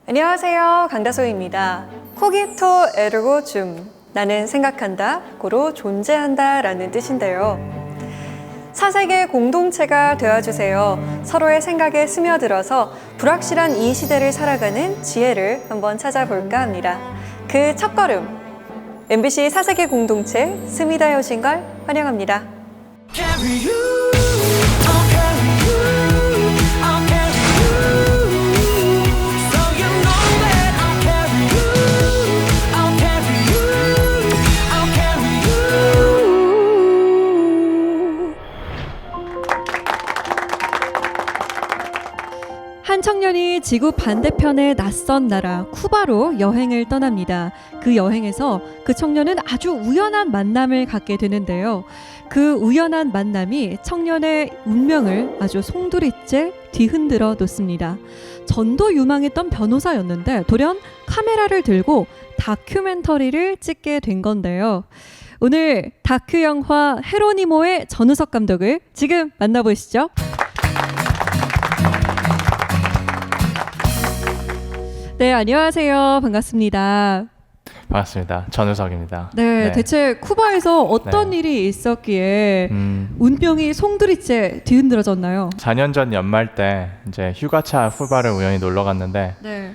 안녕하세요. 강다솜입니다. 코기토 에르고 줌. 나는 생각한다, 고로 존재한다 라는 뜻인데요. 사색의 공동체가 되어주세요. 서로의 생각에 스며들어서 불확실한 이 시대를 살아가는 지혜를 한번 찾아볼까 합니다. 그 첫걸음, MBC 사색의 공동체 스미다 여신 걸 환영합니다. 한 청년이 지구 반대편의 낯선 나라 쿠바로 여행을 떠납니다. 그 여행에서 그 청년은 아주 우연한 만남을 갖게 되는데요. 그 우연한 만남이 청년의 운명을 아주 송두리째 뒤흔들어 놓습니다. 전도 유망했던 변호사였는데 돌연 카메라를 들고 다큐멘터리를 찍게 된 건데요. 오늘 다큐 영화 헤로니모의 전우석 감독을 지금 만나보시죠. 네, 안녕하세요. 반갑습니다. 반갑습니다. 전우석입니다. 네, 대체 쿠바에서 어떤 일이 있었기에 운명이 송두리째 뒤흔들어졌나요? 4년 전 연말 때 이제 휴가차 쿠바를 우연히 놀러 갔는데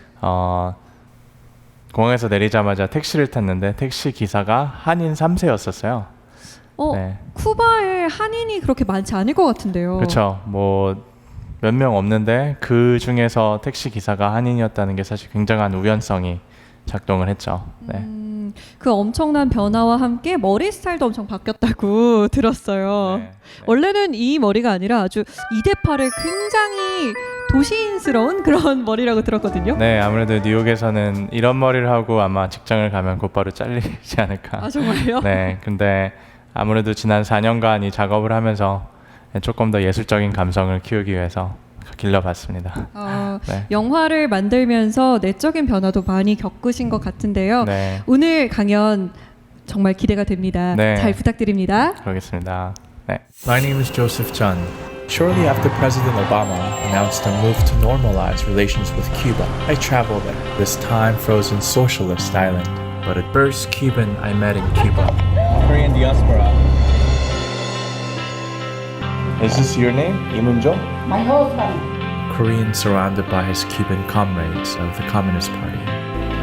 공항에서 내리자마자 택시를 탔는데 택시 기사가 한인 3세였었어요. 네. 쿠바에 한인이 그렇게 많지 않을 것 같은데요. 그렇죠. 뭐 몇 명 없는데 그 중에서 택시 기사가 한인이었다는 게 사실 굉장한 우연성이 작동을 했죠. 네. 그 엄청난 변화와 함께 머리 스타일도 엄청 바뀌었다고 들었어요. 네. 원래는 이 머리가 아니라 아주 이대팔의 굉장히 도시인스러운 그런 머리라고 들었거든요. 네, 아무래도 뉴욕에서는 이런 머리를 하고 아마 직장을 가면 곧바로 잘리지 않을까. 아, 정말요? 네, 근데 아무래도 지난 4년간 이 작업을 하면서 조금 더 예술적인 감성을 키우기 위해서 길러봤습니다. 네. 영화를 만들면서 내적인 변화도 많이 겪으신 것 같은데요. 네. 오늘 강연 정말 기대가 됩니다. 네. 잘 부탁드립니다. 그러겠습니다. 네. My name is Joseph Chun. Shortly after President Obama announced a move to normalize relations with Cuba, I traveled there, this time frozen socialist island. But a first Cuban I met in Cuba. Korean diaspora. Is this your name? 이문조? My husband. Korean surrounded by his Cuban comrades of the Communist Party.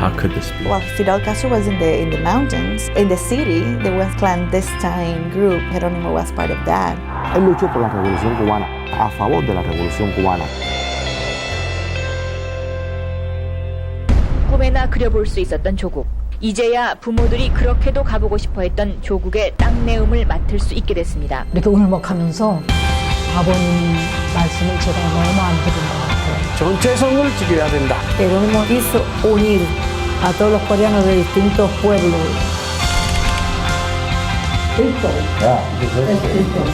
How could this be? Well, Fidel Castro was in the mountains. In the city, there was clandestine group. Jerónimo was part of that. Él luchó por la revolución cubana, a favor de la revolución cubana. 꿈에나 그려볼 수 있었던 조국. 이제야 부모들이 그렇게도 가보고 싶어 했던 조국의 땅내음을 맡을 수 있게 됐습니다. 이렇게 울먹하면서 아버님 말씀을 제가 너무 안 들은 것 같아요. 전체성을 지켜야 된다. Jerónimo hizo unir a todos los coreanos de distintos pueblos.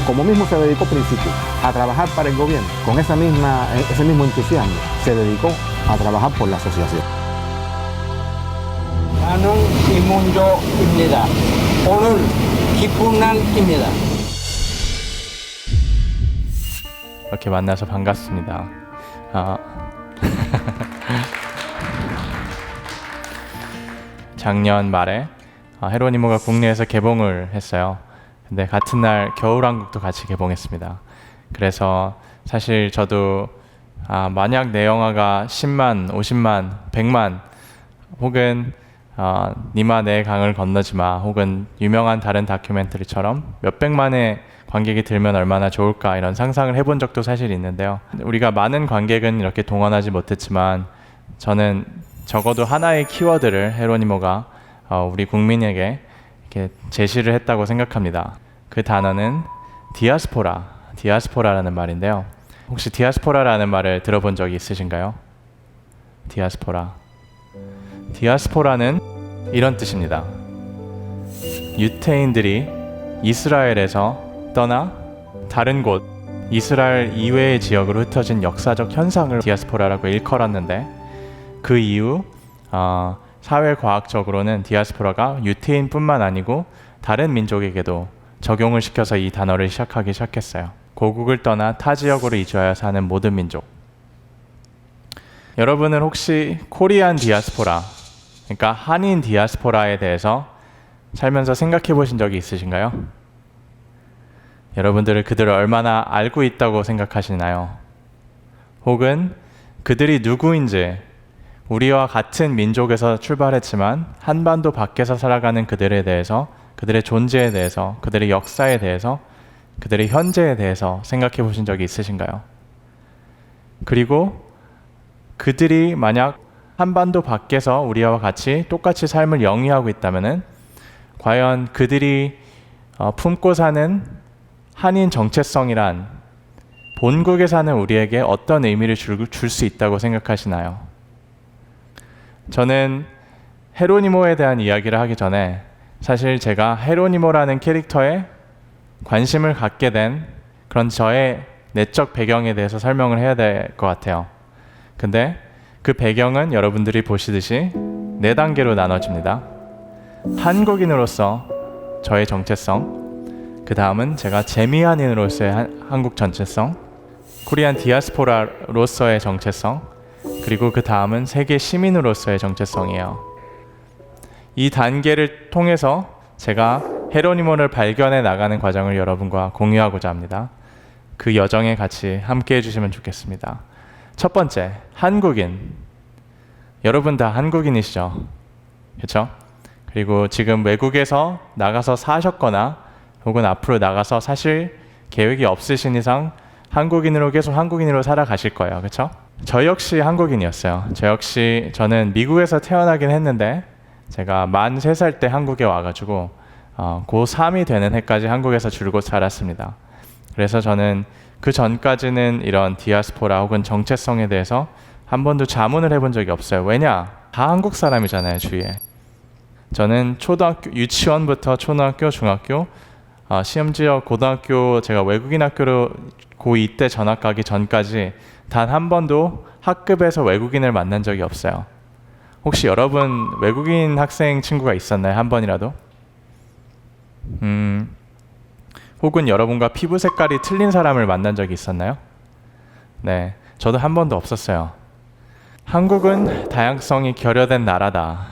Como mismo se dedicó al principio a trabajar para el gobierno, con ese mismo entusiasmo, se dedicó a trabajar por la asociación. 나는 이문조입니다. 오늘 기쁜 날입니다. 이렇게 만나서 반갑습니다. 작년 말에 헤로니모가 국내에서 개봉을 했어요. 근데 같은 날 겨울왕국도 같이 개봉했습니다. 그래서 사실 저도 만약 내 영화가 10만, 50만, 100만 혹은 니마 내 강을 건너지마 혹은 유명한 다른 다큐멘터리처럼 몇백만의 관객이 들면 얼마나 좋을까 이런 상상을 해본 적도 사실 있는데요. 우리가 많은 관객은 이렇게 동원하지 못했지만 저는 적어도 하나의 키워드를 헤로니모가 우리 국민에게 이렇게 제시를 했다고 생각합니다. 그 단어는 디아스포라라는 말인데요. 혹시 디아스포라라는 말을 들어본 적이 있으신가요? 디아스포라는 이런 뜻입니다. 유태인들이 이스라엘에서 떠나 다른 곳, 이스라엘 이외의 지역으로 흩어진 역사적 현상을 디아스포라라고 일컬었는데 그 이후 사회과학적으로는 디아스포라가 유태인뿐만 아니고 다른 민족에게도 적용을 시켜서 이 단어를 시작하기 시작했어요. 고국을 떠나 타 지역으로 이주하여 사는 모든 민족. 여러분은 혹시 코리안 디아스포라, 그러니까 한인 디아스포라에 대해서 살면서 생각해 보신 적이 있으신가요? 여러분들은 그들을 얼마나 알고 있다고 생각하시나요? 혹은 그들이 누구인지, 우리와 같은 민족에서 출발했지만 한반도 밖에서 살아가는 그들에 대해서, 그들의 존재에 대해서, 그들의 역사에 대해서, 그들의 현재에 대해서 생각해 보신 적이 있으신가요? 그리고 그들이 만약 한반도 밖에서 우리와 같이 똑같이 삶을 영위하고 있다면은 과연 그들이 품고 사는 한인 정체성이란 본국에 사는 우리에게 어떤 의미를 줄 수 있다고 생각하시나요? 저는 헤로니모에 대한 이야기를 하기 전에 사실 제가 헤로니모라는 캐릭터에 관심을 갖게 된 그런 저의 내적 배경에 대해서 설명을 해야 될 것 같아요. 근데 그 배경은 여러분들이 보시듯이 4단계로 나눠집니다. 한국인으로서 저의 정체성, 그 다음은 제가 재미한인으로서의 한국 정체성, 코리안 디아스포라로서의 정체성, 그리고 그 다음은 세계 시민으로서의 정체성이에요. 이 단계를 통해서 제가 헤로니모를 발견해 나가는 과정을 여러분과 공유하고자 합니다. 그 여정에 같이 함께 해주시면 좋겠습니다. 첫 번째, 한국인. 여러분 다 한국인이시죠? 그렇죠? 그리고 지금 외국에서 나가서 사셨거나 혹은 앞으로 나가서 사실 계획이 없으신 이상 한국인으로 계속 한국인으로 살아가실 거예요. 그렇죠? 저 역시 한국인이었어요. 저는 미국에서 태어나긴 했는데 제가 만 3살 때 한국에 와가지고 고3이 되는 해까지 한국에서 줄곧 살았습니다. 그래서 저는 그 전까지는 이런 디아스포라 혹은 정체성에 대해서 한 번도 자문을 해본 적이 없어요. 왜냐? 다 한국 사람이잖아요, 주위에. 저는 초등학교, 유치원부터 초등학교, 중학교, 심지어 고등학교, 제가 외국인 학교로 고2 때 전학 가기 전까지 단 한 번도 학급에서 외국인을 만난 적이 없어요. 혹시 여러분 외국인 학생 친구가 있었나요? 한 번이라도? 혹은 여러분과 피부 색깔이 틀린 사람을 만난 적이 있었나요? 네, 저도 한 번도 없었어요. 한국은 다양성이 결여된 나라다.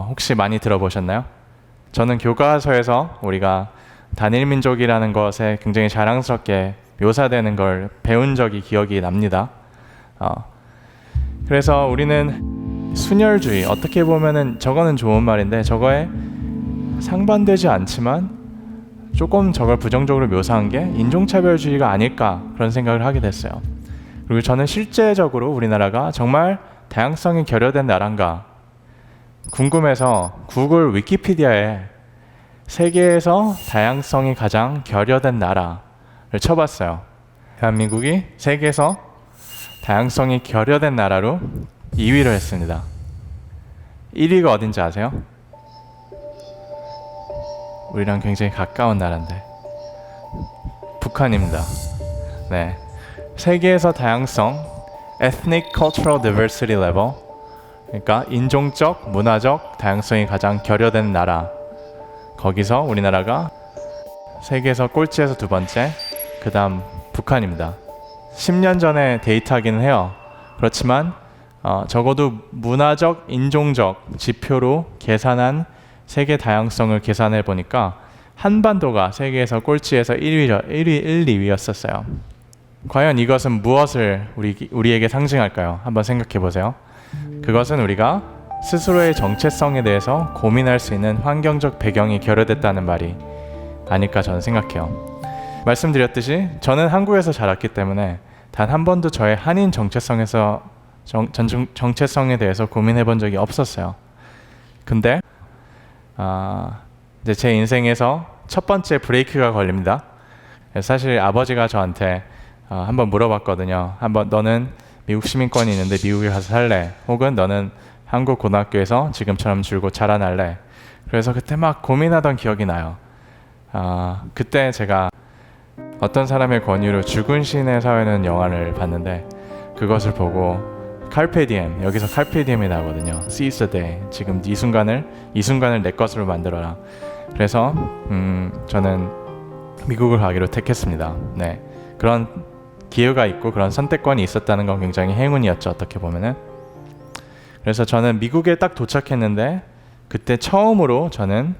혹시 많이 들어보셨나요? 저는 교과서에서 우리가 단일민족이라는 것에 굉장히 자랑스럽게 묘사되는 걸 배운 적이 기억이 납니다. 그래서 우리는 순혈주의, 어떻게 보면은 저거는 좋은 말인데 저거에 상반되지 않지만 조금 저걸 부정적으로 묘사한 게 인종차별주의가 아닐까 그런 생각을 하게 됐어요. 그리고 저는 실제적으로 우리나라가 정말 다양성이 결여된 나라인가 궁금해서 구글 위키피디아에 세계에서 다양성이 가장 결여된 나라를 쳐봤어요. 대한민국이 세계에서 다양성이 결여된 나라로 2위를 했습니다. 1위가 어딘지 아세요? 우리랑 굉장히 가까운 나라인데 북한입니다. 네, 세계에서 다양성 Ethnic Cultural Diversity Level, 그러니까 인종적, 문화적 다양성이 가장 결여된 나라, 거기서 우리나라가 세계에서 꼴찌에서 2번째, 그 다음 북한입니다. 10년 전에 데이터하기는 해요. 그렇지만 적어도 문화적, 인종적 지표로 계산한 세계 다양성을 계산해 보니까 한반도가 세계에서 꼴찌에서 1, 2위였었어요. 과연 이것은 무엇을 우리에게 상징할까요? 한번 생각해 보세요. 그것은 우리가 스스로의 정체성에 대해서 고민할 수 있는 환경적 배경이 결여됐다는 말이 아닐까 저는 생각해요. 말씀드렸듯이 저는 한국에서 자랐기 때문에 단 한 번도 저의 한인 정체성에서 정체성에 대해서 고민해 본 적이 없었어요. 근데 이제 제 인생에서 첫 번째 브레이크가 걸립니다. 사실 아버지가 저한테 한번 물어봤거든요. 한번 너는 미국 시민권이 있는데 미국에 가서 살래? 혹은 너는 한국 고등학교에서 지금처럼 줄곧 자라날래? 그래서 그때 막 고민하던 기억이 나요. 그때 제가 어떤 사람의 권유로 죽은 시인의 사회는 영화를 봤는데 그것을 보고 Carpe Diem, 여기서 Carpe Diem이 나오거든요. Seize the day. 지금 이 순간을 내 것으로 만들어라. 그래서 저는 미국을 가기로 택했습니다. 네, 그런 기회가 있고 그런 선택권이 있었다는 건 굉장히 행운이었죠, 어떻게 보면은. 그래서 저는 미국에 딱 도착했는데 그때 처음으로 저는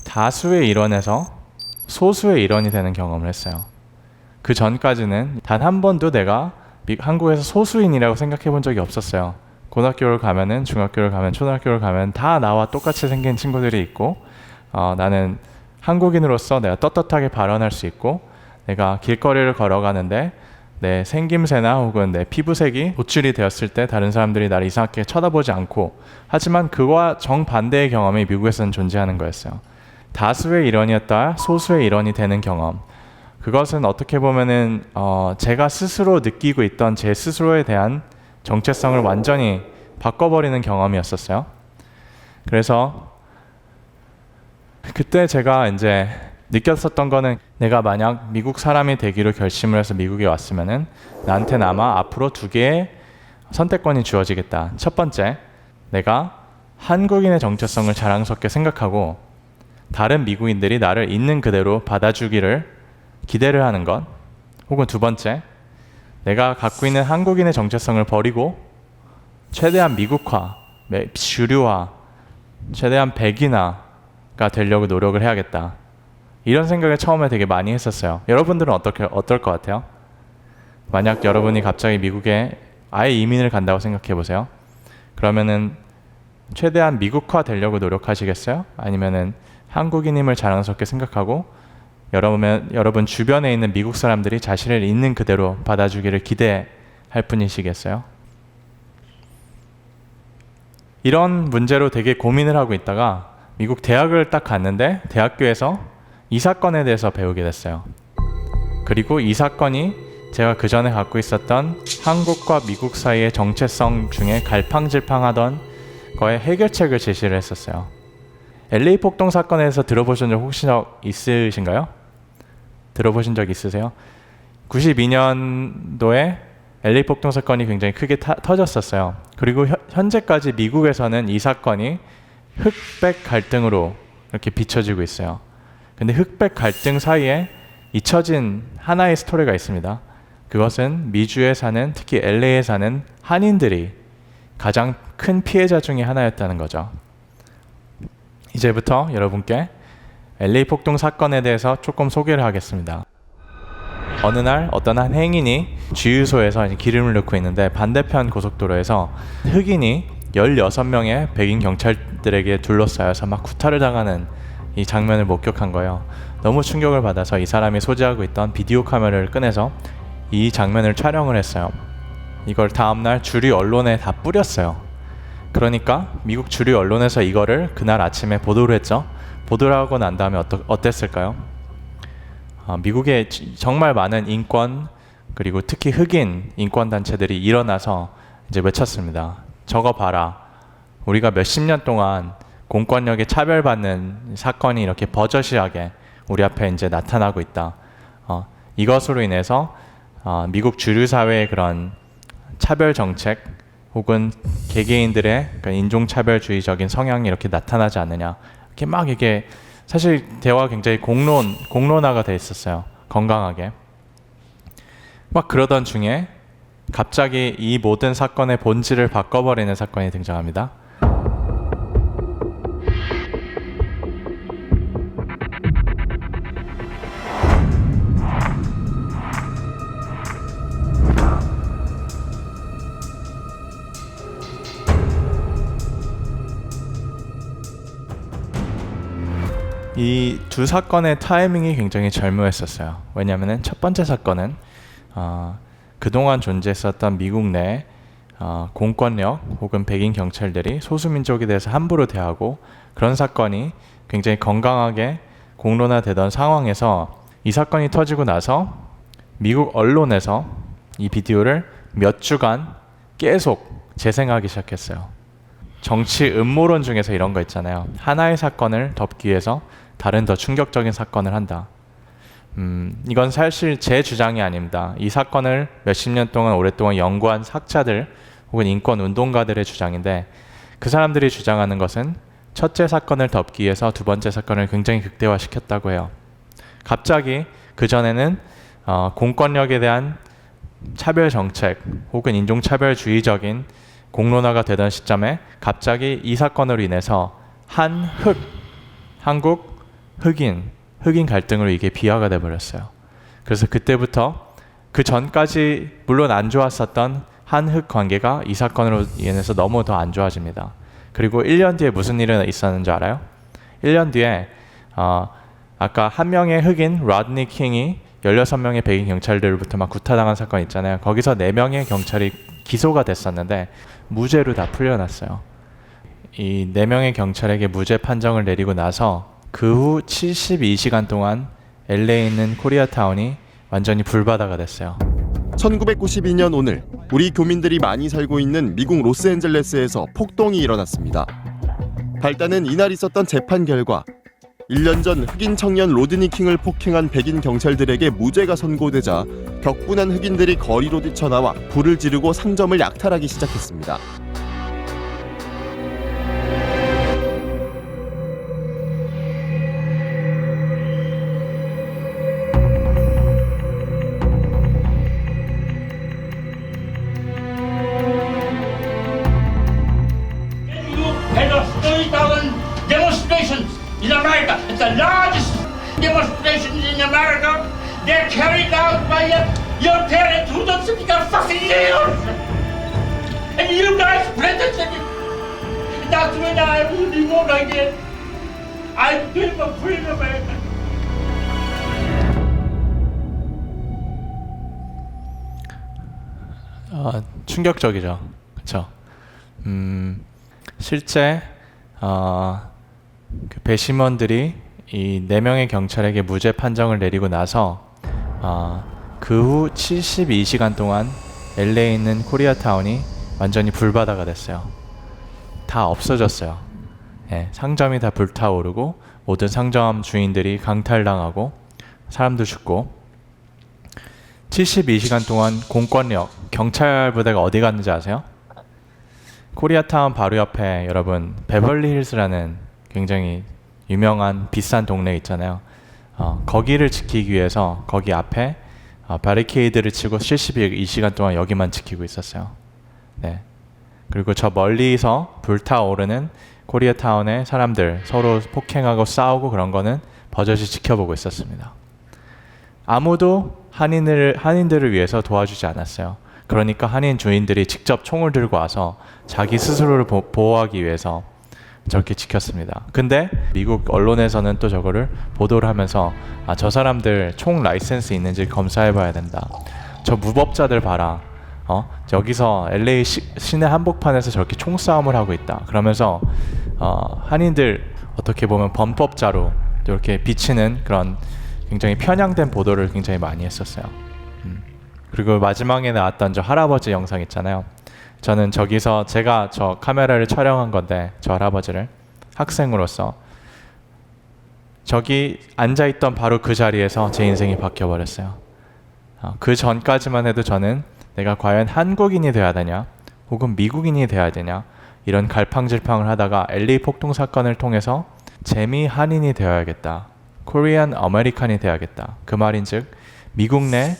다수의 일원에서 소수의 일원이 되는 경험을 했어요. 그 전까지는 단 한 번도 내가 한국에서 소수인이라고 생각해 본 적이 없었어요. 고등학교를 가면은, 중학교를 가면, 초등학교를 가면 다 나와 똑같이 생긴 친구들이 있고, 나는 한국인으로서 내가 떳떳하게 발언할 수 있고, 내가 길거리를 걸어가는데 내 생김새나 혹은 내 피부색이 노출이 되었을 때 다른 사람들이 나를 이상하게 쳐다보지 않고, 하지만 그와 정반대의 경험이 미국에서는 존재하는 거였어요. 다수의 일원이었다 소수의 일원이 되는 경험. 그것은 어떻게 보면은 제가 스스로 느끼고 있던 제 스스로에 대한 정체성을 완전히 바꿔버리는 경험이었었어요. 그래서 그때 제가 이제 느꼈었던 거는, 내가 만약 미국 사람이 되기로 결심을 해서 미국에 왔으면은 나한테는 아마 앞으로 2개의 선택권이 주어지겠다. 첫 번째, 내가 한국인의 정체성을 자랑스럽게 생각하고 다른 미국인들이 나를 있는 그대로 받아주기를 기대를 하는 것. 혹은 두 번째, 내가 갖고 있는 한국인의 정체성을 버리고 최대한 미국화, 주류화, 최대한 백인화가 되려고 노력을 해야겠다. 이런 생각을 처음에 되게 많이 했었어요. 여러분들은 어떨 것 같아요? 만약 여러분이 갑자기 미국에 아예 이민을 간다고 생각해 보세요. 그러면은 최대한 미국화 되려고 노력하시겠어요? 아니면은 한국인임을 자랑스럽게 생각하고 여러분 주변에 있는 미국 사람들이 자신을 있는 그대로 받아주기를 기대할 뿐이시겠어요? 이런 문제로 되게 고민을 하고 있다가 미국 대학을 딱 갔는데 대학교에서 이 사건에 대해서 배우게 됐어요. 그리고 이 사건이 제가 그 전에 갖고 있었던 한국과 미국 사이의 정체성 중에 갈팡질팡하던 거에 해결책을 제시를 했었어요. LA 폭동 사건에 대해서 들어보신 적 혹시 있으신가요? 들어보신 적 있으세요? 92년도에 LA 폭동 사건이 굉장히 크게 터졌었어요. 그리고 현재까지 미국에서는 이 사건이 흑백 갈등으로 이렇게 비춰지고 있어요. 근데 흑백 갈등 사이에 잊혀진 하나의 스토리가 있습니다. 그것은 미주에 사는, 특히 LA에 사는 한인들이 가장 큰 피해자 중에 하나였다는 거죠. 이제부터 여러분께 LA 폭동 사건에 대해서 조금 소개를 하겠습니다. 어느 날 어떤 한 행인이 주유소에서 기름을 넣고 있는데 반대편 고속도로에서 흑인이 16명의 백인 경찰들에게 둘러싸여서 막 구타를 당하는 이 장면을 목격한 거예요. 너무 충격을 받아서 이 사람이 소지하고 있던 비디오 카메라를 꺼내서 이 장면을 촬영을 했어요. 이걸 다음날 주류 언론에 다 뿌렸어요. 그러니까 미국 주류 언론에서 이거를 그날 아침에 보도를 했죠. 보도를 하고 난 다음에 어땠을까요? 미국에 정말 많은 인권, 그리고 특히 흑인 인권단체들이 일어나서 이제 외쳤습니다. 저거 봐라. 우리가 몇십 년 동안 공권력에 차별받는 사건이 이렇게 버젓이하게 우리 앞에 이제 나타나고 있다. 이것으로 인해서 미국 주류 사회의 그런 차별 정책 혹은 개개인들의 인종차별주의적인 성향이 이렇게 나타나지 않느냐. 이렇게 막 이게 사실 대화가 굉장히 공론화가 돼 있었어요. 건강하게. 막 그러던 중에 갑자기 이 모든 사건의 본질을 바꿔버리는 사건이 등장합니다. 이 두 사건의 타이밍이 굉장히 절묘했었어요. 왜냐하면 첫 번째 사건은 그동안 존재했었던 미국 내 공권력 혹은 백인 경찰들이 소수민족에 대해서 함부로 대하고 그런 사건이 굉장히 건강하게 공론화되던 상황에서 이 사건이 터지고 나서 미국 언론에서 이 비디오를 몇 주간 계속 재생하기 시작했어요. 정치 음모론 중에서 이런 거 있잖아요. 하나의 사건을 덮기 위해서 다른 더 충격적인 사건을 한다. 이건 사실 제 주장이 아닙니다. 이 사건을 몇십 년 동안 오랫동안 연구한 학자들 혹은 인권 운동가들의 주장인데, 그 사람들이 주장하는 것은 첫째 사건을 덮기 위해서 두 번째 사건을 굉장히 극대화시켰다고 해요. 갑자기 그전에는 공권력에 대한 차별 정책 혹은 인종차별주의적인 공론화가 되던 시점에 갑자기 이 사건으로 인해서 한국, 흑인 갈등으로 이게 비화가 돼버렸어요. 그래서 그때부터 그 전까지 물론 안 좋았었던 한흑 관계가 이 사건으로 인해서 너무 더 안 좋아집니다. 그리고 1년 뒤에 무슨 일이 있었는 줄 알아요? 1년 뒤에 아까 한 명의 흑인 로드니 킹이 16명의 백인 경찰들로부터 막 구타당한 사건 있잖아요. 거기서 4명의 경찰이 기소가 됐었는데 무죄로 다 풀려났어요. 이 4명의 경찰에게 무죄 판정을 내리고 나서 그 후 72시간 동안 LA에 있는 코리아타운이 완전히 불바다가 됐어요. 1992년 오늘 우리 교민들이 많이 살고 있는 미국 로스앤젤레스에서 폭동이 일어났습니다. 발단은 이날 있었던 재판 결과 1년 전 흑인 청년 로드니 킹을 폭행한 백인 경찰들에게 무죄가 선고되자 격분한 흑인들이 거리로 뛰쳐나와 불을 지르고 상점을 약탈하기 시작했습니다. In America, it's the largest demonstrations in America. They're carried out by your parents who don't speak a fucking English. And you guys pretend it. That's when I will be more like it. I dream of freedom, America. 충격적이죠, 그렇죠? 실제 그 배심원들이 이 4명의 경찰에게 무죄 판정을 내리고 나서 그 후 72시간 동안 LA에 있는 코리아타운이 완전히 불바다가 됐어요. 다 없어졌어요. 예, 상점이 다 불타오르고 모든 상점 주인들이 강탈당하고 사람도 죽고 72시간 동안 공권력, 경찰 부대가 어디 갔는지 아세요? 코리아타운 바로 옆에 여러분 베벌리힐스라는 굉장히 유명한 비싼 동네 있잖아요. 거기를 지키기 위해서 거기 앞에 바리케이드를 치고 72시간 동안 여기만 지키고 있었어요. 네. 그리고 저 멀리서 불타오르는 코리아타운의 사람들 서로 폭행하고 싸우고 그런 거는 버젓이 지켜보고 있었습니다. 아무도 한인들을 위해서 도와주지 않았어요. 그러니까 한인 주인들이 직접 총을 들고 와서 자기 스스로를 보호하기 위해서 저렇게 지켰습니다. 근데 미국 언론에서는 또 저거를 보도를 하면서 저 사람들 총 라이센스 있는지 검사해봐야 된다. 저 무법자들 봐라. 여기서 LA 시내 한복판에서 저렇게 총싸움을 하고 있다. 그러면서 한인들 어떻게 보면 범법자로 이렇게 비치는 그런 굉장히 편향된 보도를 굉장히 많이 했었어요. 그리고 마지막에 나왔던 저 할아버지 영상 있잖아요. 저는 저기서 제가 저 카메라를 촬영한 건데 저 할아버지를 학생으로서 저기 앉아있던 바로 그 자리에서 제 인생이 바뀌어버렸어요. 그 전까지만 해도 저는 내가 과연 한국인이 돼야 되냐 혹은 미국인이 돼야 되냐 이런 갈팡질팡을 하다가 LA 폭동 사건을 통해서 재미 한인이 되어야겠다. 코리안 아메리칸이 되어야겠다. 그 말인즉 미국 내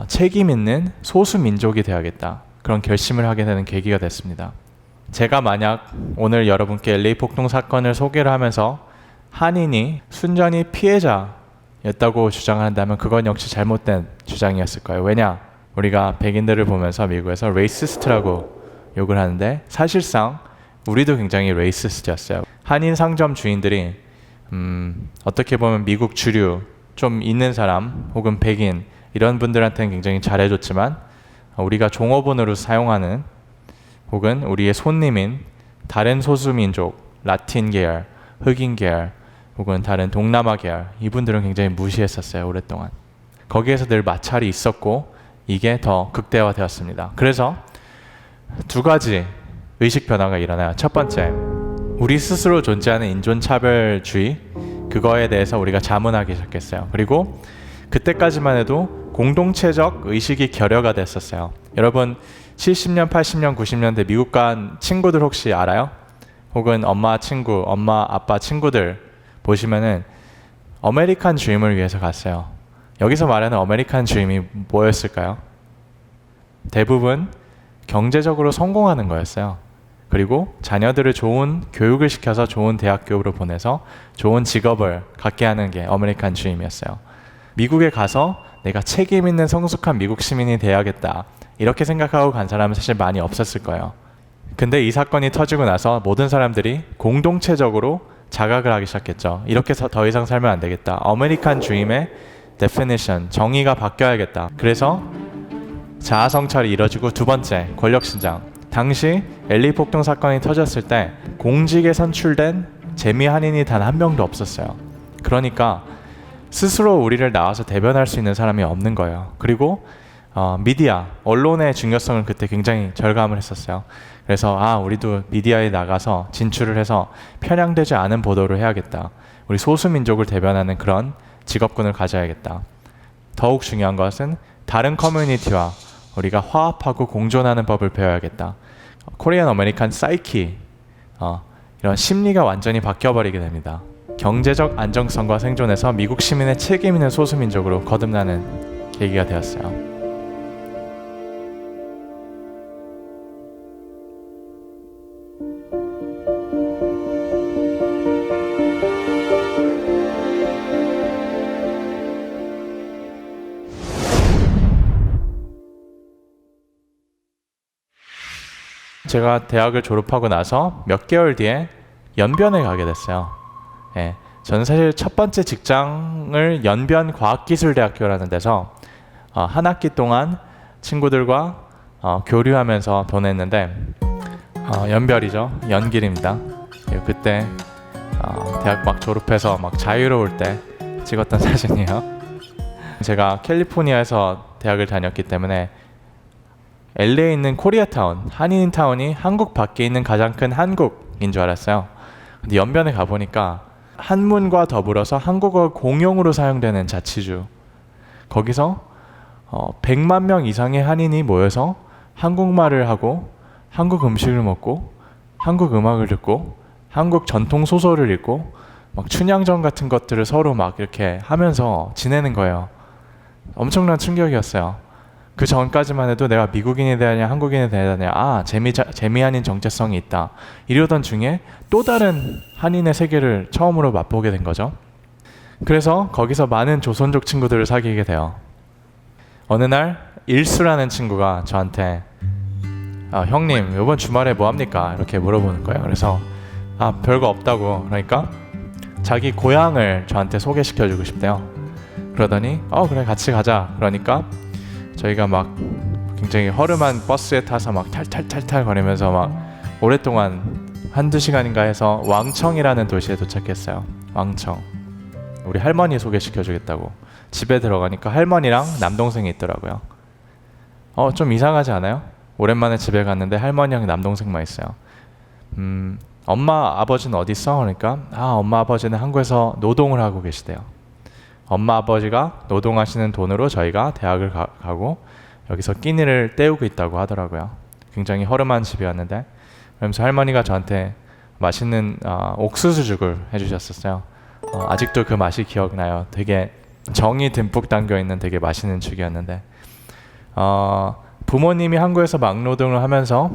책임 있는 소수 민족이 되어야겠다. 그런 결심을 하게 되는 계기가 됐습니다. 제가 만약 오늘 여러분께 LA 폭동 사건을 소개를 하면서 한인이 순전히 피해자였다고 주장을 한다면 그건 역시 잘못된 주장이었을 거예요. 왜냐? 우리가 백인들을 보면서 미국에서 레이시스트라고 욕을 하는데 사실상 우리도 굉장히 레이시스트였어요. 한인 상점 주인들이 어떻게 보면 미국 주류 좀 있는 사람 혹은 백인 이런 분들한테는 굉장히 잘해줬지만 우리가 종업원으로 사용하는 혹은 우리의 손님인 다른 소수민족, 라틴 계열, 흑인 계열 혹은 다른 동남아 계열 이분들은 굉장히 무시했었어요. 오랫동안. 거기에서 늘 마찰이 있었고 이게 더 극대화되었습니다. 그래서 두 가지 의식 변화가 일어나요. 첫 번째, 우리 스스로 존재하는 인종차별주의 그거에 대해서 우리가 자문하기 시작했어요. 그리고 그때까지만 해도 공동체적 의식이 결여가 됐었어요. 여러분 70년, 80년, 90년대 미국 간 친구들 혹시 알아요? 혹은 엄마 친구, 엄마 아빠 친구들 보시면은 아메리칸 드림을 위해서 갔어요. 여기서 말하는 아메리칸 드림이 뭐였을까요? 대부분 경제적으로 성공하는 거였어요. 그리고 자녀들을 좋은 교육을 시켜서 좋은 대학교로 보내서 좋은 직업을 갖게 하는 게 아메리칸 드림이었어요. 미국에 가서 내가 책임 있는 성숙한 미국 시민이 돼야겠다 이렇게 생각하고 간 사람은 사실 많이 없었을 거예요. 근데 이 사건이 터지고 나서 모든 사람들이 공동체적으로 자각을 하기 시작했죠. 이렇게 해서 더 이상 살면 안 되겠다. 아메리칸 드림의 definition, 정의가 바뀌어야겠다. 그래서 자아 성찰이 이뤄지고 두 번째, 권력 신장. 당시 엘리 폭동 사건이 터졌을 때 공직에 선출된 재미 한인이 단 한 명도 없었어요. 그러니까 스스로 우리를 나와서 대변할 수 있는 사람이 없는 거예요. 그리고 미디어, 언론의 중요성을 그때 굉장히 절감을 했었어요. 그래서 우리도 미디어에 나가서 진출을 해서 편향되지 않은 보도를 해야겠다. 우리 소수민족을 대변하는 그런 직업군을 가져야겠다. 더욱 중요한 것은 다른 커뮤니티와 우리가 화합하고 공존하는 법을 배워야겠다. 코리안 아메리칸 사이키, 이런 심리가 완전히 바뀌어버리게 됩니다. 경제적 안정성과 생존에서 미국 시민의 책임 있는 소수민족으로 거듭나는 계기가 되었어요. 제가 대학을 졸업하고 나서 몇 개월 뒤에 연변에 가게 됐어요. 예, 저는 사실 첫 번째 직장을 연변과학기술대학교라는 데서 한 학기 동안 친구들과 교류하면서 보냈는데 연별이죠. 연길입니다. 그때 대학 막 졸업해서 막 자유로울 때 찍었던 사진이에요. 제가 캘리포니아에서 대학을 다녔기 때문에 LA에 있는 코리아타운, 한인타운이 한국 밖에 있는 가장 큰 한국인 줄 알았어요. 근데 연변에 가보니까 한문과 더불어서 한국어가 공용으로 사용되는 자치주, 거기서 100만 명 이상의 한인이 모여서 한국말을 하고 한국 음식을 먹고 한국 음악을 듣고 한국 전통 소설을 읽고 막 춘향전 같은 것들을 서로 막 이렇게 하면서 지내는 거예요. 엄청난 충격이었어요. 그 전까지만 해도 내가 미국인이 되느냐 한국인이 되느냐 재미 한인 정체성이 있다 이러던 중에 또 다른 한인의 세계를 처음으로 맛보게 된 거죠. 그래서 거기서 많은 조선족 친구들을 사귀게 돼요. 어느 날 일수라는 친구가 저한테 형님 이번 주말에 뭐 합니까? 이렇게 물어보는 거예요. 그래서 별거 없다고. 그러니까 자기 고향을 저한테 소개시켜주고 싶대요. 그러더니 그래 같이 가자. 그러니까 저희가 막 굉장히 허름한 버스에 타서 막 탈탈탈탈 거리면서 막 오랫동안 한두 시간인가 해서 왕청이라는 도시에 도착했어요. 왕청. 우리 할머니 소개시켜주겠다고. 집에 들어가니까 할머니랑 남동생이 있더라고요. 좀 이상하지 않아요? 오랜만에 집에 갔는데 할머니랑 남동생만 있어요. 엄마 아버지는 어디 있어? 그러니까 엄마 아버지는 한국에서 노동을 하고 계시대요. 엄마 아버지가 노동하시는 돈으로 저희가 대학을 가고 여기서 끼니를 때우고 있다고 하더라고요. 굉장히 허름한 집이었는데, 그러면서 할머니가 저한테 맛있는 옥수수죽을 해주셨었어요. 아직도 그 맛이 기억나요. 되게 정이 듬뿍 담겨있는 되게 맛있는 죽이었는데, 부모님이 한국에서 막노동을 하면서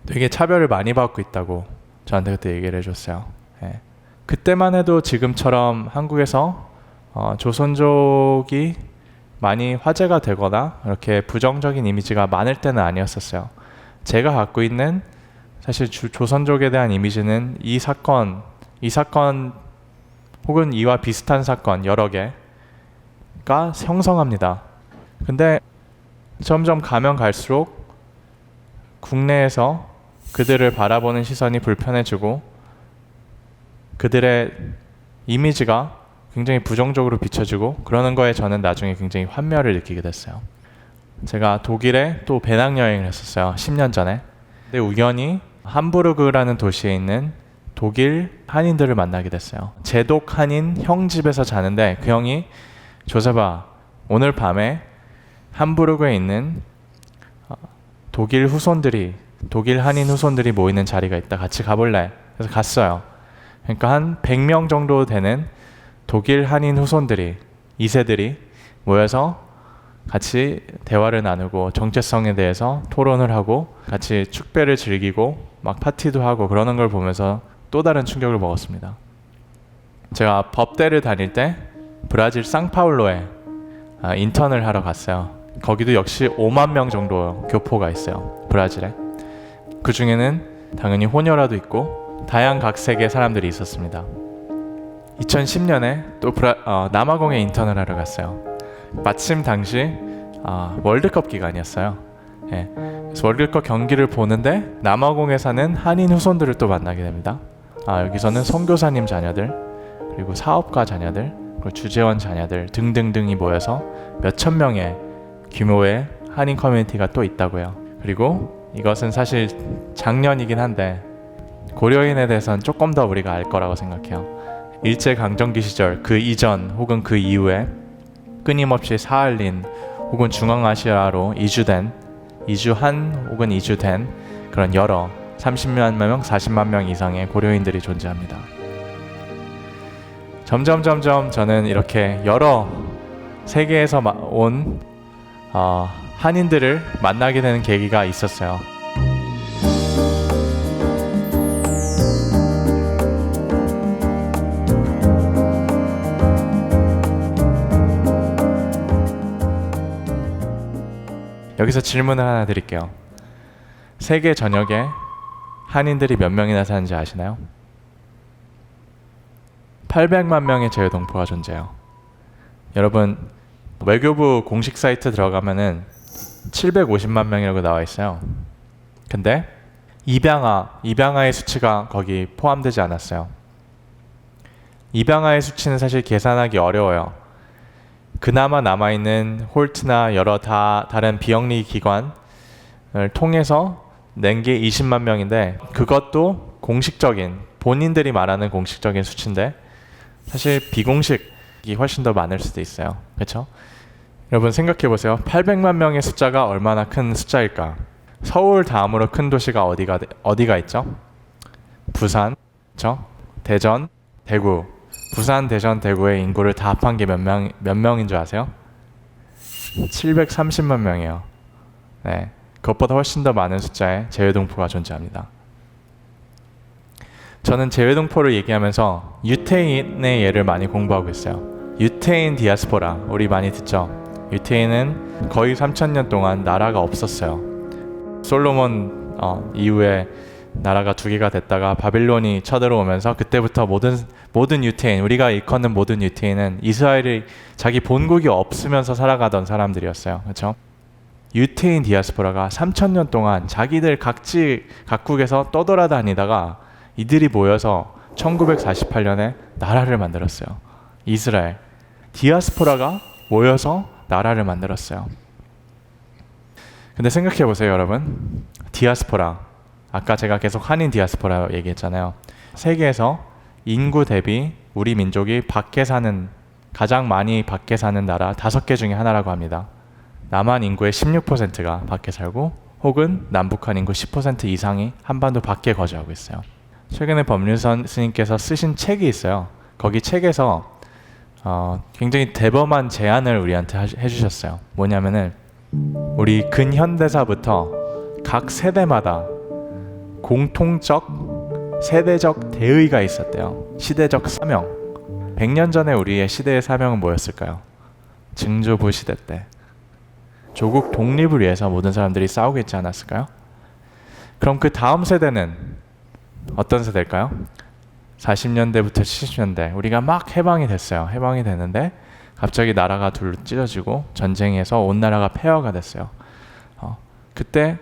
되게 차별을 많이 받고 있다고 저한테 그때 얘기를 해줬어요. 네. 그때만 해도 지금처럼 한국에서 조선족이 많이 화제가 되거나 이렇게 부정적인 이미지가 많을 때는 아니었었어요. 제가 갖고 있는 사실 조선족에 대한 이미지는 이 사건 혹은 이와 비슷한 사건 여러 개가 형성합니다. 근데 점점 가면 갈수록 국내에서 그들을 바라보는 시선이 불편해지고 그들의 이미지가 굉장히 부정적으로 비춰지고 그러는 거에 저는 나중에 굉장히 환멸을 느끼게 됐어요. 제가 독일에 또 배낭여행을 했었어요. 10년 전에. 근데 우연히 함부르그라는 도시에 있는 독일 한인들을 만나게 됐어요. 제독 한인 형 집에서 자는데 그 형이 조세바 오늘 밤에 함부르그에 있는 독일 후손들이 독일 한인 후손들이 모이는 자리가 있다. 같이 가볼래? 그래서 갔어요. 그러니까 한 100명 정도 되는 독일 한인 후손들이 2세들이 모여서 같이 대화를 나누고 정체성에 대해서 토론을 하고 같이 축배를 즐기고 막 파티도 하고 그러는 걸 보면서 또 다른 충격을 먹었습니다. 제가 법대를 다닐 때 브라질 상파울로에 인턴을 하러 갔어요. 거기도 역시 5만 명 정도 교포가 있어요. 브라질에. 그 중에는 당연히 호녀라도 있고 다양각색의 사람들이 있었습니다. 2010년에 또 남아공에 인턴을 하러 갔어요. 마침 당시 월드컵 기간이었어요. 예. 그래서 월드컵 경기를 보는데 남아공에 사는 한인 후손들을 또 만나게 됩니다. 여기서는 선교사님 자녀들, 그리고 사업가 자녀들, 그리고 주재원 자녀들 등등등이 모여서 몇천 명의 규모의 한인 커뮤니티가 또 있다고요. 그리고 이것은 사실 작년이긴 한데 고려인에 대해서는 조금 더 우리가 알 거라고 생각해요. 일제강점기 시절 그 이전 혹은 그 이후에 끊임없이 사할린 혹은 중앙아시아로 이주한 혹은 이주된 그런 여러 30만 명, 40만 명 이상의 고려인들이 존재합니다. 점점 저는 이렇게 여러 세계에서 온 한인들을 만나게 되는 계기가 있었어요. 여기서 질문을 하나 드릴게요. 세계 전역에 한인들이 몇 명이나 사는지 아시나요? 800만 명의 재외동포가 존재해요. 여러분, 외교부 공식 사이트 들어가면은 750만 명이라고 나와 있어요. 근데 입양아의 수치가 거기 포함되지 않았어요. 입양아의 수치는 사실 계산하기 어려워요. 그나마 남아있는 홀트나 여러 다른 비영리 기관을 통해서 낸 게 20만 명인데 그것도 공식적인 본인들이 말하는 공식적인 수치인데 사실 비공식이 훨씬 더 많을 수도 있어요. 그렇죠? 여러분 생각해 보세요. 800만 명의 숫자가 얼마나 큰 숫자일까? 서울 다음으로 큰 도시가 어디가 있죠? 부산, 그렇죠? 대전, 대구. 부산, 대전, 대구의 인구를 다 합한 게 몇 명인 줄 아세요? 730만 명이에요. 네, 그것보다 훨씬 더 많은 숫자의 재외동포가 존재합니다. 저는 재외동포를 얘기하면서 유태인의 예를 많이 공부하고 있어요. 유태인 디아스포라, 우리 많이 듣죠? 유태인은 거의 3000년 동안 나라가 없었어요. 솔로몬 이후에 나라가 2개가 됐다가 바빌론이 쳐들어오면서 그때부터 모든 유태인, 우리가 일컫는 모든 유태인은 이스라엘이 자기 본국이 없으면서 살아가던 사람들이었어요. 그렇죠? 유태인 디아스포라가 3000년 동안 자기들 각국에서 떠돌아다니다가 이들이 모여서 1948년에 나라를 만들었어요. 이스라엘. 디아스포라가 모여서 나라를 만들었어요. 근데 생각해 보세요, 여러분. 디아스포라. 아까 제가 계속 한인 디아스포라 얘기했잖아요. 세계에서 인구 대비 우리 민족이 가장 많이 밖에 사는 나라 5개 중에 하나라고 합니다. 남한 인구의 16%가 밖에 살고 혹은 남북한 인구 10% 이상이 한반도 밖에 거주하고 있어요. 최근에 법률선 스님께서 쓰신 책이 있어요. 거기 책에서 굉장히 대범한 제안을 우리한테 해주셨어요. 뭐냐면은 우리 근현대사부터 각 세대마다 공통적 세대적 대의가 있었대요. 시대적 사명. 100년 전에 우리의 시대의 사명은 뭐였을까요? 증조부 시대 때 조국 독립을 위해서 모든 사람들이 싸우고 있지 않았을까요? 그럼 그 다음 세대는 어떤 세대일까요? 40년대부터 70년대 우리가 막 해방이 됐어요. 해방이 됐는데 갑자기 나라가 둘로 찢어지고 전쟁에서 온 나라가 폐허가 됐어요. 그때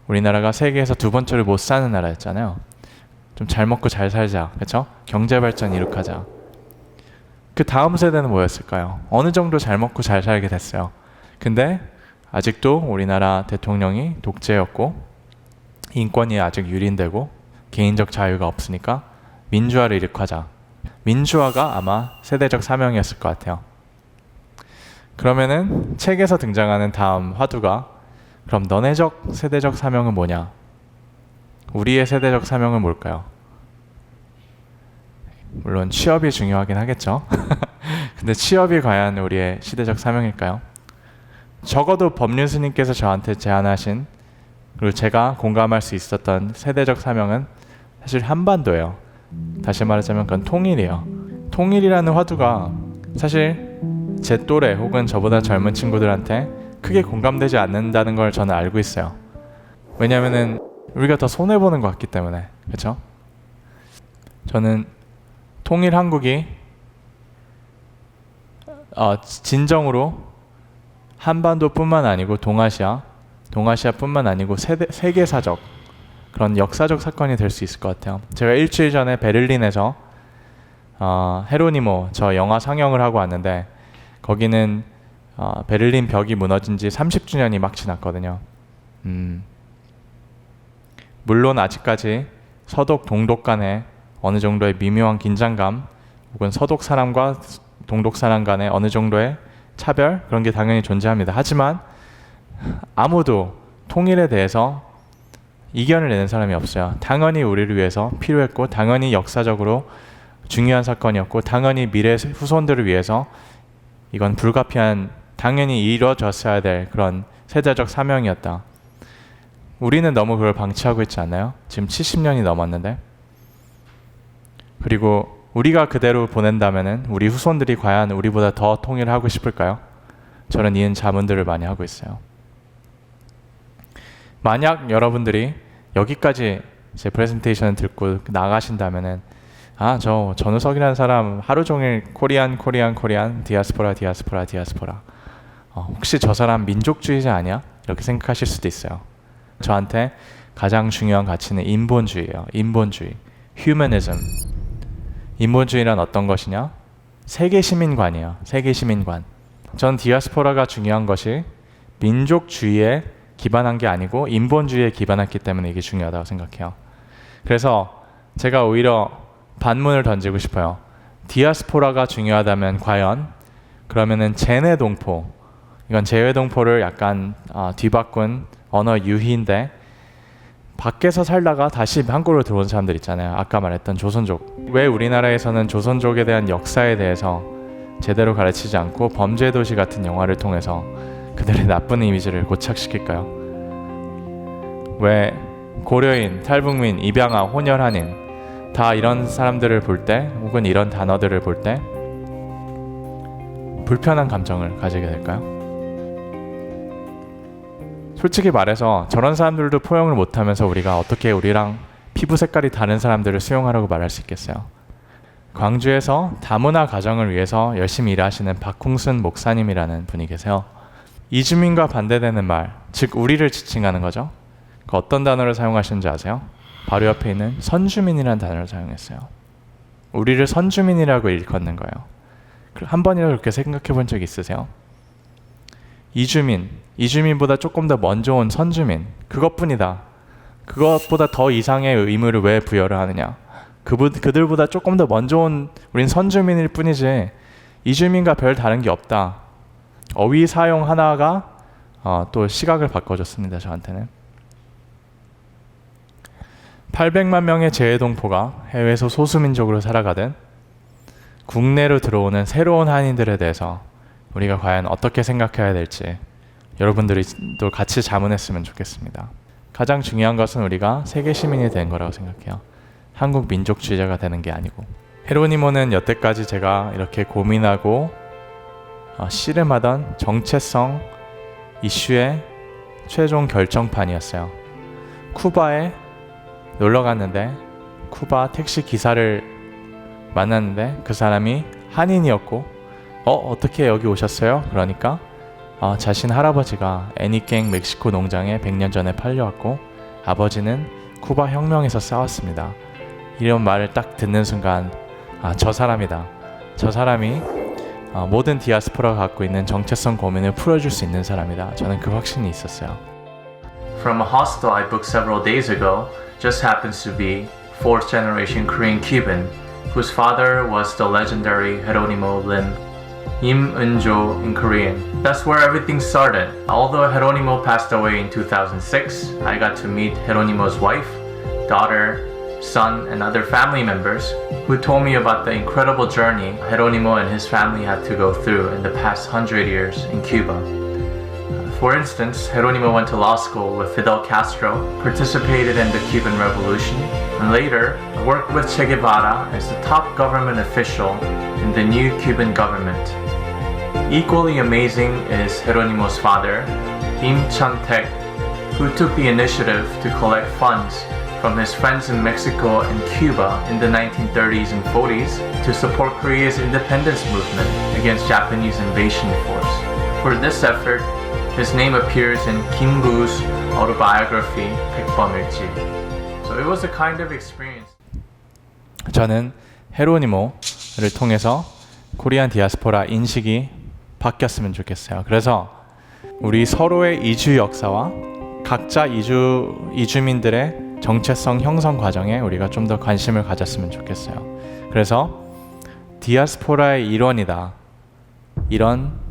우리나라가 세계에서 2번째로 못 사는 나라였잖아요. 좀 잘 먹고 잘 살자, 그렇죠? 경제 발전 이룩하자. 그 다음 세대는 뭐였을까요? 어느 정도 잘 먹고 잘 살게 됐어요. 근데 아직도 우리나라 대통령이 독재였고 인권이 아직 유린되고 개인적 자유가 없으니까 민주화를 이룩하자. 민주화가 아마 세대적 사명이었을 것 같아요. 그러면은 책에서 등장하는 다음 화두가 그럼 너네적 세대적 사명은 뭐냐? 우리의 세대적 사명은 뭘까요? 물론 취업이 중요하긴 하겠죠. 근데 취업이 과연 우리의 시대적 사명일까요? 적어도 법륜 스님께서 저한테 제안하신, 그리고 제가 공감할 수 있었던 세대적 사명은 사실 한반도예요. 다시 말하자면 그건 통일이에요. 통일이라는 화두가 사실 제 또래 혹은 저보다 젊은 친구들한테 크게 공감되지 않는다는 걸 저는 알고 있어요. 왜냐면은 우리가 더 손해보는 것 같기 때문에. 그렇죠? 저는 통일 한국이 진정으로 한반도뿐만 아니고 동아시아뿐만 아니고 세계사적 그런 역사적 사건이 될 수 있을 것 같아요. 제가 일주일 전에 베를린에서 헤로니모 저 영화 상영을 하고 왔는데, 거기는 베를린 벽이 무너진 지 30주년이 막 지났거든요. 물론 아직까지 서독 동독 간에 어느 정도의 미묘한 긴장감, 혹은 서독 사람과 동독 사람 간에 어느 정도의 차별, 그런 게 당연히 존재합니다. 하지만 아무도 통일에 대해서 이견을 내는 사람이 없어요. 당연히 우리를 위해서 필요했고, 당연히 역사적으로 중요한 사건이었고, 당연히 미래 후손들을 위해서 이건 불가피한, 당연히 이루어졌어야 될 그런 세대적 사명이었다. 우리는 너무 그걸 방치하고 있지 않나요? 지금 70년이 넘었는데. 그리고 우리가 그대로 보낸다면은 우리 후손들이 과연 우리보다 더 통일하고 싶을까요? 저는 이런 자문들을 많이 하고 있어요. 만약 여러분들이 여기까지 제 프레젠테이션을 듣고 나가신다면은, 저 전우석이라는 사람 하루 종일 코리안 디아스포라 혹시 저 사람 민족주의자 아니야? 이렇게 생각하실 수도 있어요. 저한테 가장 중요한 가치는 인본주의예요. 인본주의, 휴머니즘. 인본주의란 어떤 것이냐? 세계 시민관이에요. 세계 시민관. 전 디아스포라가 중요한 것이 민족주의에 기반한 게 아니고 인본주의에 기반했기 때문에 이게 중요하다고 생각해요. 그래서 제가 오히려 반문을 던지고 싶어요. 디아스포라가 중요하다면 과연 그러면은 제네동포, 이건 제외동포를 약간 뒤바꾼 언어 유희인데, 밖에서 살다가 다시 한국으로 들어온 사람들 있잖아요. 아까 말했던 조선족. 왜 우리나라에서는 조선족에 대한 역사에 대해서 제대로 가르치지 않고 범죄도시 같은 영화를 통해서 그들의 나쁜 이미지를 고착시킬까요? 왜 고려인, 탈북민, 입양아, 혼혈한인 다 이런 사람들을 볼 때, 혹은 이런 단어들을 볼 때 불편한 감정을 가지게 될까요? 솔직히 말해서 저런 사람들도 포용을 못하면서 우리가 어떻게 우리랑 피부 색깔이 다른 사람들을 수용하라고 말할 수 있겠어요? 광주에서 다문화 가정을 위해서 열심히 일하시는 박홍순 목사님이라는 분이 계세요. 이주민과 반대되는 말, 즉 우리를 지칭하는 거죠. 그 어떤 단어를 사용하시는지 아세요? 바로 옆에 있는 선주민이라는 단어를 사용했어요. 우리를 선주민이라고 일컫는 거예요. 한 번이라도 그렇게 생각해 본 적 있으세요? 이주민보다 조금 더 먼저 온 선주민, 그것뿐이다. 그것보다 더 이상의 의무를 왜 부여를 하느냐? 그들보다 조금 더 먼저 온 우린 선주민일 뿐이지 이주민과 별 다른 게 없다. 어휘 사용 하나가 또 시각을 바꿔줬습니다. 저한테는. 800만 명의 재외동포가 해외에서 소수민족으로 살아가든 국내로 들어오는 새로운 한인들에 대해서 우리가 과연 어떻게 생각해야 될지 여러분들이 또 같이 자문했으면 좋겠습니다. 가장 중요한 것은 우리가 세계 시민이 된 거라고 생각해요. 한국 민족주의자가 되는 게 아니고. 헤로니모는 여태까지 제가 이렇게 고민하고 씨름하던 정체성 이슈의 최종 결정판이었어요. 쿠바에 놀러 갔는데 쿠바 택시 기사를 만났는데 그 사람이 한인이었고 어떻게 여기 오셨어요? 그러니까 자신 할아버지가 애니깽 멕시코 농장에 100년 전에 팔려왔고 아버지는 쿠바 혁명에서 싸웠습니다. 이런 말을 딱 듣는 순간 저 사람이다. 저 사람이 모든 디아스포라가 갖고 있는 정체성 고민을 풀어줄 수 있는 사람이다. 저는 그 확신이 있었어요. From a hostel I booked several days ago just happens to be fourth generation Korean Cuban whose father was the legendary Geronimo Lim. Im Eun-jo in Korean. That's where everything started. Although Geronimo passed away in 2006, I got to meet Geronimo's wife, daughter, son, and other family members who told me about the incredible journey Jeronimo and his family had to go through in the past 100 years in Cuba. For instance, Jeronimo went to law school with Fidel Castro, participated in the Cuban Revolution, and later worked with Che Guevara as the top government official in the new Cuban government. Equally amazing is Jeronimo's father, Im Chang-tek, who took the initiative to collect funds from his friends in Mexico and Cuba in the 1930s and 40s to support Korea's independence movement against Japanese invasion force. For this effort, his name appears in Kim Bu's autobiography, 백범일지. So it was a kind of experience. 저는 헤로니모를 통해서 코리안 디아스포라 인식이 바뀌었으면 좋겠어요. 그래서 우리 서로의 이주 역사와 각자 이주민들의 정체성 형성 과정에 우리가 좀 더 관심을 가졌으면 좋겠어요. 그래서 디아스포라의 일원이다, 이런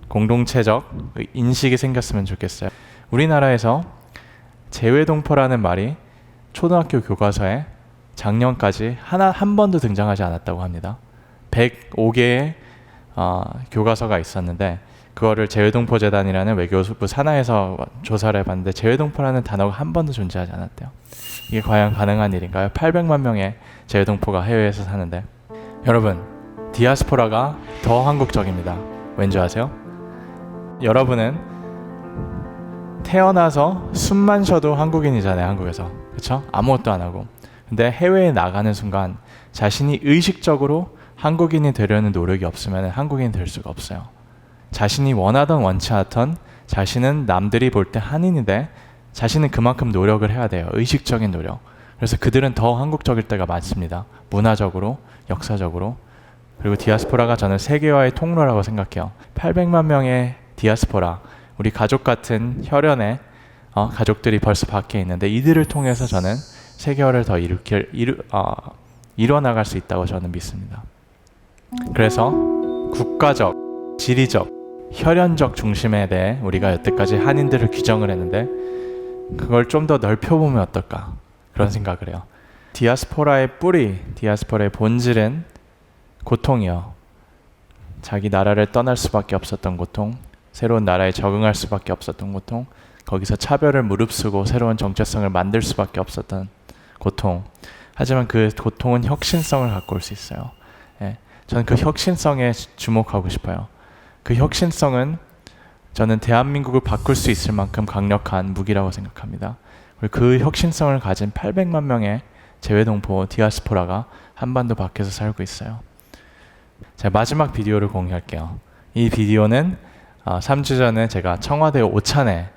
공동체적 인식이 생겼으면 좋겠어요. 우리나라에서 재외동포라는 말이 초등학교 교과서에 작년까지 한 번도 등장하지 않았다고 합니다. 105개의 교과서가 있었는데 그거를 재외동포재단이라는 외교부 산하에서 조사를 해봤는데 재외동포라는 단어가 한 번도 존재하지 않았대요. 이게 과연 가능한 일인가요? 800만 명의 재외동포가 해외에서 사는데. 여러분, 디아스포라가 더 한국적입니다. 왠지 아세요? 여러분은 태어나서 숨만 쉬어도 한국인이잖아요. 한국에서. 그쵸? 아무것도 안 하고. 근데 해외에 나가는 순간 자신이 의식적으로 한국인이 되려는 노력이 없으면 한국인이 될 수가 없어요. 자신이 원하던 원치 않던 자신은 남들이 볼 때 한인인데 자신은 그만큼 노력을 해야 돼요. 의식적인 노력. 그래서 그들은 더 한국적일 때가 많습니다. 문화적으로, 역사적으로. 그리고 디아스포라가 저는 세계화의 통로라고 생각해요. 800만 명의 디아스포라, 우리 가족 같은 혈연의 가족들이 벌써 밖에 있는데 이들을 통해서 저는 세계화를 더 이뤄나갈 수 있다고 저는 믿습니다. 그래서 국가적, 지리적, 혈연적 중심에 대해 우리가 여태까지 한인들을 규정을 했는데 그걸 좀 더 넓혀보면 어떨까, 그런 생각을 해요. 디아스포라의 뿌리, 디아스포라의 본질은 고통이요. 자기 나라를 떠날 수밖에 없었던 고통, 새로운 나라에 적응할 수밖에 없었던 고통, 거기서 차별을 무릅쓰고 새로운 정체성을 만들 수밖에 없었던 고통. 하지만 그 고통은 혁신성을 갖고 올 수 있어요. 예, 저는 그 혁신성에 주목하고 싶어요. 그 혁신성은 저는 대한민국을 바꿀 수 있을 만큼 강력한 무기라고 생각합니다. 그리고 그 혁신성을 가진 800만 명의 재외동포 디아스포라가 한반도 밖에서 살고 있어요. 자, 마지막 비디오를 공유할게요. 이 비디오는 3주 전에 제가 청와대 오찬에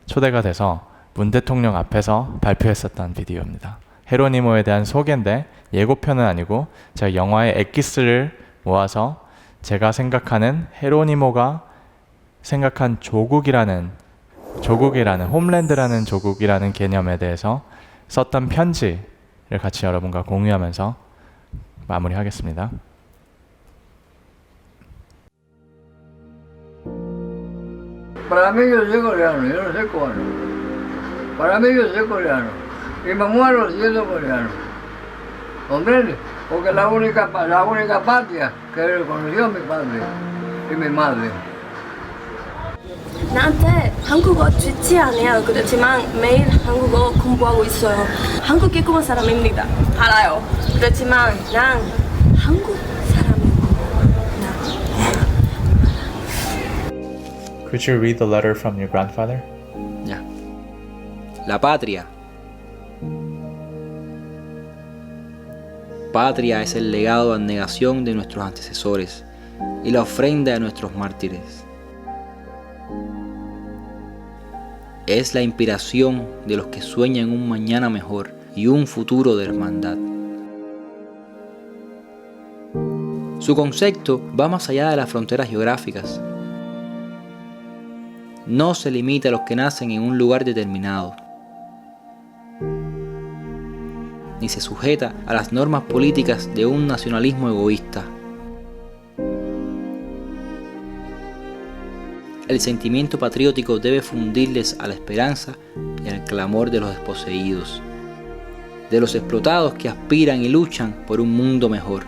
초대가 돼서 문 대통령 앞에서 발표했었던 비디오입니다. 헤로니모에 대한 소개인데 예고편은 아니고 제가 영화의 엑기스를 모아서 제가 생각하는 헤로니모가 생각한 조국이라는 홈랜드라는 조국이라는 개념에 대해서 썼던 편지를 같이 여러분과 공유하면서 마무리하겠습니다. Para mí yo soy coreano, yo no soy cubano. Para mí yo soy coreano. Y me muero siendo coreano. ¿Comprende? Porque la única patria que reconoció mi padre y mi madre. 나한테 한국어 좋지 않아요. 그렇지만 매일 한국어 공부하고 있어요. 한국에 꾸은 사람입니다. 알아요. 그렇지만 난 한국 Could you read the letter from your grandfather? Ya. La patria. Patria es el legado de abnegación de nuestros antecesores y la ofrenda de nuestros mártires. Es la inspiración de los que sueñan un mañana mejor y un futuro de hermandad. Su concepto va más allá de las fronteras geográficas. No se limita a los que nacen en un lugar determinado, ni se sujeta a las normas políticas de un nacionalismo egoísta. El sentimiento patriótico debe fundirles a la esperanza y al clamor de los desposeídos. de los explotados que aspiran y luchan por un mundo mejor.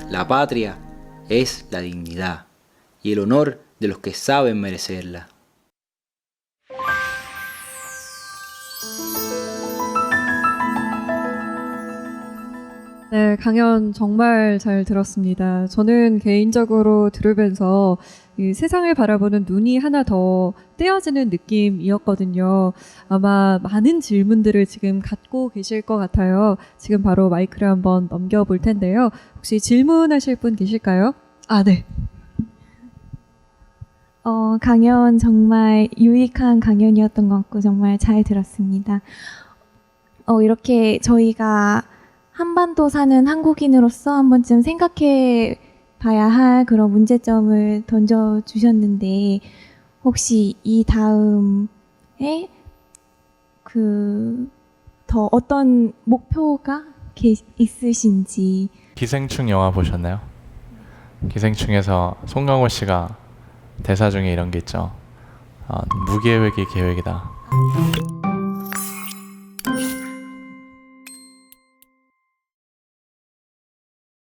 La patria es la dignidad y el honor de los que saben merecerla. 네, 강연 정말 잘 들었습니다. 저는 개인적으로 들으면서 이 세상을 바라보는 눈이 하나 더 떼어지는 느낌이었거든요. 아마 많은 질문들을 지금 갖고 계실 것 같아요. 지금 바로 마이크를 한번 넘겨볼 텐데요. 혹시 질문하실 분 계실까요? 아, 네. 강연 정말 유익한 강연이었던 것 같고 정말 잘 들었습니다. 이렇게 저희가 한반도 사는 한국인으로서 한 번쯤 생각해 봐야 할 그런 문제점을 던져주셨는데 혹시 이 다음에 더 어떤 목표가 있으신지. 기생충 영화 보셨나요? 기생충에서 송강호 씨가 대사 중에 이런 게 있죠. 무계획이 계획이다.